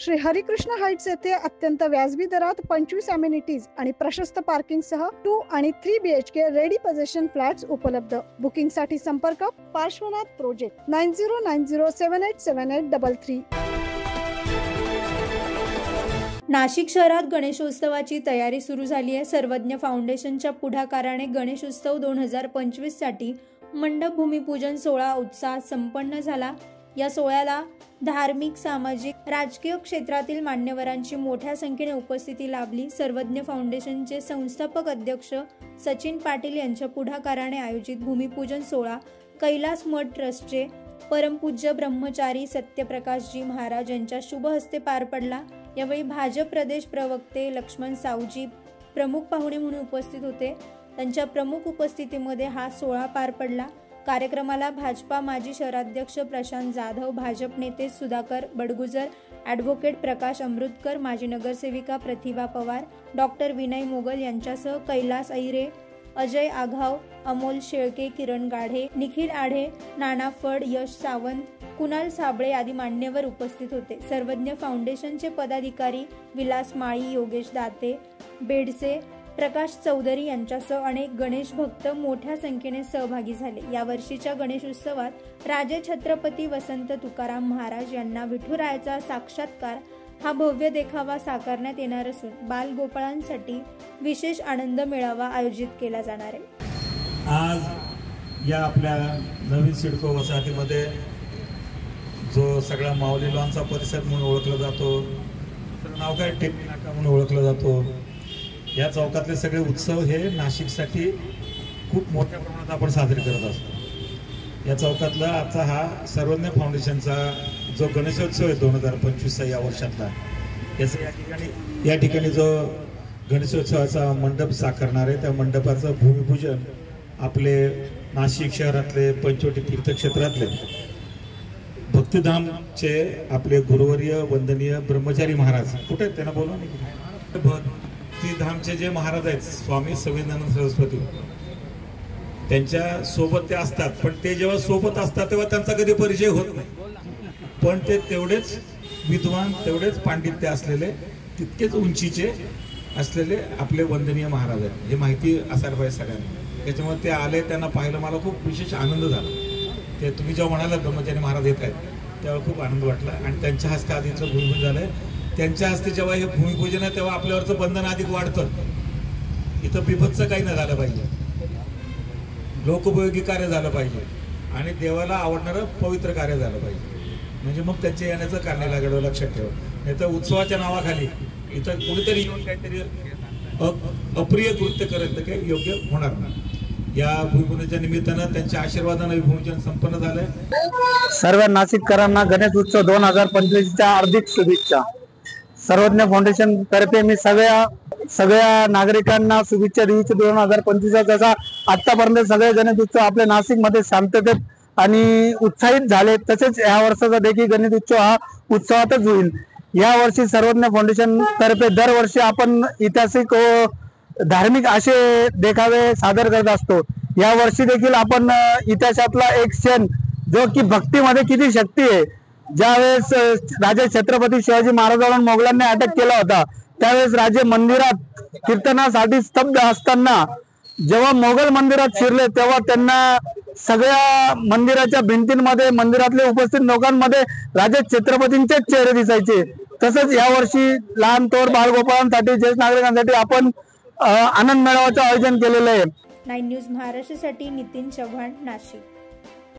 Shri Harikrishna Heights येथे अत्यंत व्याजबी दरात 25 अमेनिटीज आणि प्रशस्त पार्किंग सह 2 आणि 3 BHK रेडी पोझिशन फ्लॅट्स उपलब्ध। बुकिंग साठी संपर्क पार्श्वनाथ प्रोजेक्ट 9090787833। नाशिक शहरात गणेशोत्सवाची तयारी सुरू झाली आहे। सर्वज्ञ फाउंडेशनच्या पुढाकाराने गणेशोत्सव 2025 साठी मंडप भूमिपूजन सोहळा उत्साहात संपन्न झाला। या सोहळ्याला धार्मिक, सामाजिक, राजकीय क्षेत्रातील मान्यवरांची मोठ्या संख्येने उपस्थिती लाभली। सर्वज्ञ फाउंडेशनचे संस्थापक अध्यक्ष सचिन पाटील यांच्या पुढाकाराने आयोजित भूमिपूजन सोहळा कैलास मठ ट्रस्टचे परमपूज्य ब्रह्मचारी सत्यप्रकाशजी महाराज यांच्या शुभ हस्ते पार पडला। यावेळी भाजप प्रदेश प्रवक्ते लक्ष्मण सावजी प्रमुख पाहुणे म्हणून उपस्थित होते। त्यांच्या प्रमुख उपस्थितीमध्ये हा सोहळा पार पडला। कार्यक्रमाला भाजपा माजी शहराध्यक्ष प्रशांत जाधव, भाजप नेते सुधाकर बडगुजर, ॲडव्होकेट प्रकाश अमृतकर, माजी नगरसेविका प्रतिभा पवार, डॉक्टर विनय मोगल यांच्यासह कैलास अहिरे, अजय आघाव, अमोल शेळके, किरण गाढे, निखिल आढे, नाना फड, यश सावंत, कुणाल साबळे आदी मान्यवर उपस्थित होते। सर्वज्ञ फाउंडेशनचे पदाधिकारी विलास माळी, योगेश दाते, बेडसे, प्रकाश चौधरी यांच्यासह अनेक गणेश भक्त मोठ्या संख्येने सहभागी झाले। या वर्षीच्या गणेशोत्सवात राजे छत्रपती वसंत तुकाराम महाराज यांना विठुरायाचा साक्षात्कार हा भव्य देखावा साकारण्यात येणार असून बालगोपाळांसाठी विशेष आनंद मेळावा आयोजित केला जाणार आहे। आज या आपल्या नवीन सिडको वसाहतीमध्ये जो सगळा माऊली लॉनचा परिसर म्हणून ओळखला जातो, नाव काय टेपी नाका म्हणून ओळखला जातो, या चौकातले सगळे उत्सव हे नाशिकसाठी खूप मोठ्या प्रमाणात आपण साजरे करत असतो। या चौकातला आजचा हा सर्वज्ञ फाउंडेशनचा जो गणेशोत्सव आहे 2025 या वर्षातला, या ठिकाणी जो गणेशोत्सवाचा मंडप साकारणार आहे, त्या मंडपाचं भूमिपूजन आपले नाशिक शहरातले पंचवटी तीर्थक्षेत्रातले भक्तिधामचे आपले गुरुवर्य वंदनीय ब्रह्मचारी महाराज, कुठे आहेत त्यांना बोलवा नाही, भक्तिधामचे जे महाराज आहेत स्वामी सविंदानंद सरस्वती, त्यांच्या सोबत ते असतात। पण ते जेव्हा सोबत असतात तेव्हा त्यांचा कधी परिचय होत नाही, पण ते तेवढेच विद्वान, तेवढेच पांडित्य असलेले, तितकेच उंचीचे असलेले आपले वंदनीय महाराज आहेत, हे माहिती असायला पाहिजे सगळ्यांना। त्याच्यामुळे ते आले, त्यांना पाहिलं, मला खूप विशेष आनंद झाला। ते तुम्ही जेव्हा म्हणाला ब्रह्मचारी महाराज येत आहेत तेव्हा खूप आनंद वाटला आणि त्यांच्या हस्ते आधीचं भूमिपूजन झालंय। त्यांच्या हस्ते जेव्हा हे भूमिपूजन आहे तेव्हा आपल्यावरचं बंधन अधिक वाढतं। इथं बिभत्स काही नाही झालं पाहिजे, लोकोपयोगी कार्य झालं पाहिजे आणि देवाला आवडणारं पवित्र कार्य झालं पाहिजे, म्हणजे मग त्यांच्या येण्याचं कारण लागलं, लक्षात ठेवा। नाही तर उत्सवाच्या नावाखाली इथं कुणीतरी येऊन काहीतरी अप्रिय कृत्य करायचं काही योग्य होणार नाही। या भूमिपूजनाच्या निमित्तानं त्यांच्या आशीर्वादाने भूमिपूजन संपन्न झालंय। सर्व नाशिककरांना गणेश उत्सव 2025च्या हार्दिक शुभेच्छा। सर्वज्ञ फाउंडेशन तर्फे मी सगळ्या नागरिकांना शुभेच्छा देतो। 2025चा आतापर्यंत सगळे गणेश उत्सव आपल्या नाशिक मध्ये शांततेत आणि उत्साहित झाले, तसेच या वर्षाचा देखील गणेश उत्सव हा उत्सवातच होईल। या वर्षी सर्वज्ञ फाउंडेशन तर्फे दरवर्षी आपण ऐतिहासिक व धार्मिक असे देखावे सादर करत असतो। या वर्षी देखील आपण इतिहासातला एक क्षण, जो की भक्तीमध्ये किती शक्ती आहे, ज्यावेळेस राजे छत्रपती शिवाजी महाराजांना मोगलांनी अटक केला होता, त्यावेळेस राजे मंदिरात कीर्तनासाठी स्तब्ध असताना जेव्हा मोगल मंदिरात शिरले तेव्हा त्यांना सगळ्या मंदिराच्या भिंतींमध्ये, मंदिरातले उपस्थित लोकांमध्ये राजे छत्रपतींचेच चेहरे दिसायचे। तसंच यावर्षी लहान थोर बालगोपाळांसाठी, ज्येष्ठ नागरिकांसाठी आपण आनंद मेळाव्याचं आयोजन केलेलं आहे। 9 न्यूज महाराष्ट्रासाठी नितीन चव्हाण, नाशिक।